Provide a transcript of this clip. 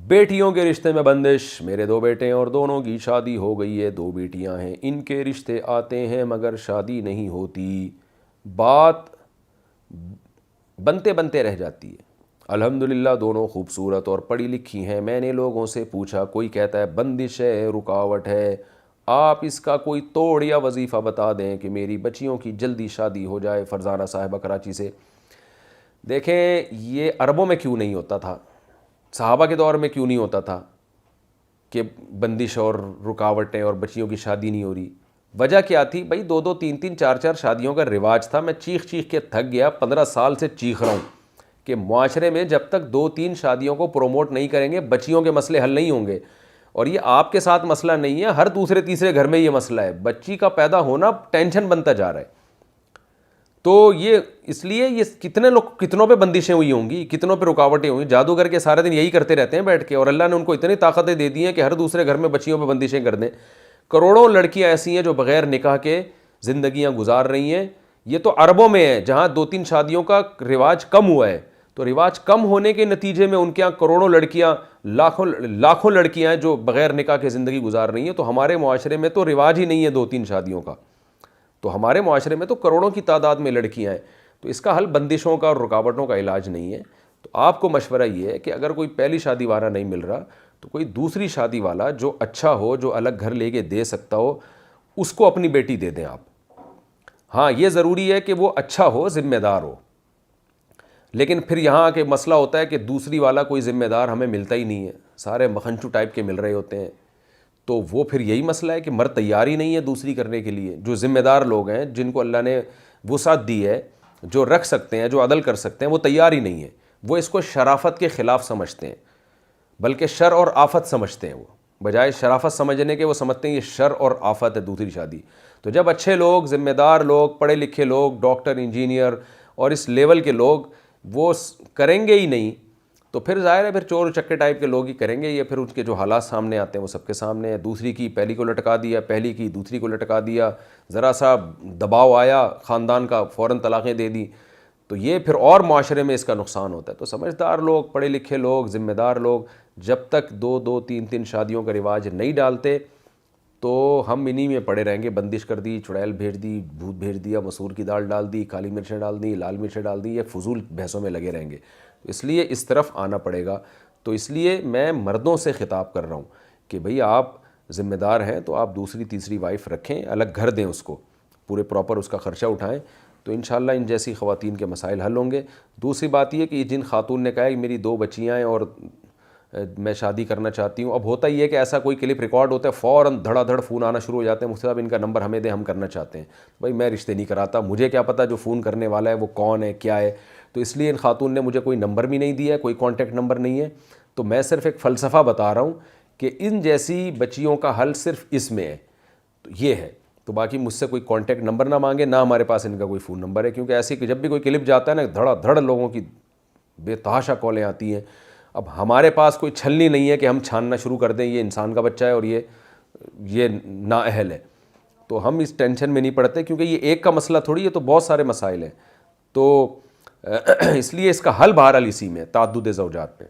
بیٹیوں کے رشتے میں بندش، میرے 2 بیٹے ہیں اور دونوں کی شادی ہو گئی ہے، 2 بیٹیاں ہیں، ان کے رشتے آتے ہیں مگر شادی نہیں ہوتی، بات بنتے بنتے رہ جاتی ہے۔ الحمدللہ دونوں خوبصورت اور پڑھی لکھی ہیں۔ میں نے لوگوں سے پوچھا، کوئی کہتا ہے بندش ہے، رکاوٹ ہے، آپ اس کا کوئی توڑ یا وظیفہ بتا دیں کہ میری بچیوں کی جلدی شادی ہو جائے۔ فرزانہ صاحبہ کراچی سے۔ دیکھیں یہ عربوں میں کیوں نہیں ہوتا تھا، صحابہ کے دور میں کیوں نہیں ہوتا تھا کہ بندش اور رکاوٹیں اور بچیوں کی شادی نہیں ہو رہی؟ وجہ کیا تھی بھائی؟ 2 3 3 4 4 شادیوں کا رواج تھا۔ میں چیخ چیخ کے تھک گیا، 15 سال سے چیخ رہا ہوں کہ معاشرے میں جب تک 2 3 شادیوں کو پروموٹ نہیں کریں گے بچیوں کے مسئلے حل نہیں ہوں گے۔ اور یہ آپ کے ساتھ مسئلہ نہیں ہے، ہر دوسرے تیسرے گھر میں یہ مسئلہ ہے، بچی کا پیدا ہونا ٹینشن بنتا جا رہا ہے۔ تو یہ اس لیے یہ کتنوں پہ بندشیں ہوئی ہوں گی، کتنوں پہ رکاوٹیں ہوئی، جادوگر کے سارے دن یہی کرتے رہتے ہیں بیٹھ کے، اور اللہ نے ان کو اتنی طاقتیں دے دی ہیں کہ ہر دوسرے گھر میں بچیوں پہ بندشیں کر دیں۔ کروڑوں لڑکیاں ایسی ہیں جو بغیر نکاح کے زندگیاں گزار رہی ہیں۔ یہ تو عربوں میں ہے جہاں 2 3 شادیوں کا رواج کم ہوا ہے، تو رواج کم ہونے کے نتیجے میں ان کے یہاں کروڑوں لڑکیاں، لاکھوں لڑکیاں ہیں جو بغیر نکاح کے زندگی گزار رہی ہیں۔ تو ہمارے معاشرے میں تو رواج ہی نہیں ہے 2 3 شادیوں کا، تو ہمارے معاشرے میں تو کروڑوں کی تعداد میں لڑکیاں ہیں۔ تو اس کا حل بندشوں کا اور رکاوٹوں کا علاج نہیں ہے۔ تو آپ کو مشورہ یہ ہے کہ اگر کوئی پہلی شادی والا نہیں مل رہا تو کوئی دوسری شادی والا جو اچھا ہو، جو الگ گھر لے کے دے سکتا ہو، اس کو اپنی بیٹی دے دیں آپ۔ ہاں یہ ضروری ہے کہ وہ اچھا ہو، ذمہ دار ہو، لیکن پھر یہاں کہ مسئلہ ہوتا ہے کہ دوسری والا کوئی ذمہ دار ہمیں ملتا ہی نہیں ہے، سارے مکھنچو ٹائپ کے مل رہے ہوتے ہیں۔ تو وہ پھر یہی مسئلہ ہے کہ مرد تیار ہی نہیں ہے دوسری کرنے کے لیے۔ جو ذمہ دار لوگ ہیں، جن کو اللہ نے وسعت دی ہے، جو رکھ سکتے ہیں، جو عدل کر سکتے ہیں، وہ تیار ہی نہیں ہے۔ وہ اس کو شرافت کے خلاف سمجھتے ہیں، بلکہ شر اور آفت سمجھتے ہیں۔ وہ بجائے شرافت سمجھنے کے وہ سمجھتے ہیں یہ شر اور آفت ہے دوسری شادی۔ تو جب اچھے لوگ، ذمہ دار لوگ، پڑھے لکھے لوگ، ڈاکٹر، انجینئر اور اس لیول کے لوگ وہ کریں گے ہی نہیں، تو پھر ظاہر ہے پھر چور چکے ٹائپ کے لوگ ہی کریں گے۔ یہ پھر ان کے جو حالات سامنے آتے ہیں وہ سب کے سامنے ہیں۔ دوسری کی پہلی کو لٹکا دیا، پہلی کی دوسری کو لٹکا دیا، ذرا سا دباؤ آیا خاندان کا، فوراً طلاقیں دے دی، تو یہ پھر اور معاشرے میں اس کا نقصان ہوتا ہے۔ تو سمجھدار لوگ، پڑھے لکھے لوگ، ذمہ دار لوگ جب تک 2 2 3 3 شادیوں کا رواج نہیں ڈالتے تو ہم انہی میں پڑے رہیں گے۔ بندش کر دی، چڑیل بھیج دی، بھوت بھیج دیا، مسور کی دال ڈال دی، کالی مرچیں ڈال دی، لال مرچیں ڈال دی، یہ فضول بحثوں میں لگے رہیں گے۔ اس لیے اس طرف آنا پڑے گا۔ تو اس لیے میں مردوں سے خطاب کر رہا ہوں کہ بھئی آپ ذمہ دار ہیں تو آپ دوسری تیسری وائف رکھیں، الگ گھر دیں اس کو، پورے پراپر اس کا خرچہ اٹھائیں، تو انشاءاللہ ان جیسی خواتین کے مسائل حل ہوں گے۔ دوسری بات یہ کہ جن خاتون نے کہا ہے کہ میری 2 بچیاں ہیں اور میں شادی کرنا چاہتی ہوں، اب ہوتا ہی ہے کہ ایسا کوئی کلپ ریکارڈ ہوتا ہے، فوراً دھڑا دھڑ فون آنا شروع ہو جاتے ہیں، مفتی صاحب ان کا نمبر ہمیں دیں، ہم کرنا چاہتے ہیں۔ بھائی میں رشتے نہیں کراتا، مجھے کیا پتہ جو فون کرنے والا ہے وہ کون ہے، کیا ہے۔ تو اس لیے ان خاتون نے مجھے کوئی نمبر بھی نہیں دیا ہے، کوئی کانٹیکٹ نمبر نہیں ہے۔ تو میں صرف ایک فلسفہ بتا رہا ہوں کہ ان جیسی بچیوں کا حل صرف اس میں ہے، تو یہ ہے۔ تو باقی مجھ سے کوئی کانٹیکٹ نمبر نہ مانگے، نہ ہمارے پاس ان کا کوئی فون نمبر ہے، کیونکہ ایسی کہ جب بھی کوئی کلپ جاتا ہے نا، دھڑا دھڑ لوگوں کی بے تحاشا کالیں آتی ہیں۔ اب ہمارے پاس کوئی چھلنی نہیں ہے کہ ہم چھاننا شروع کر دیں یہ انسان کا بچہ ہے اور یہ نااہل ہے۔ تو ہم اس ٹینشن میں نہیں پڑتے، کیونکہ یہ ایک کا مسئلہ تھوڑی ہے، تو بہت سارے مسائل ہیں۔ تو اس لیے اس کا حل بہرحال اسی میں ہے، تعدد زوجات میں۔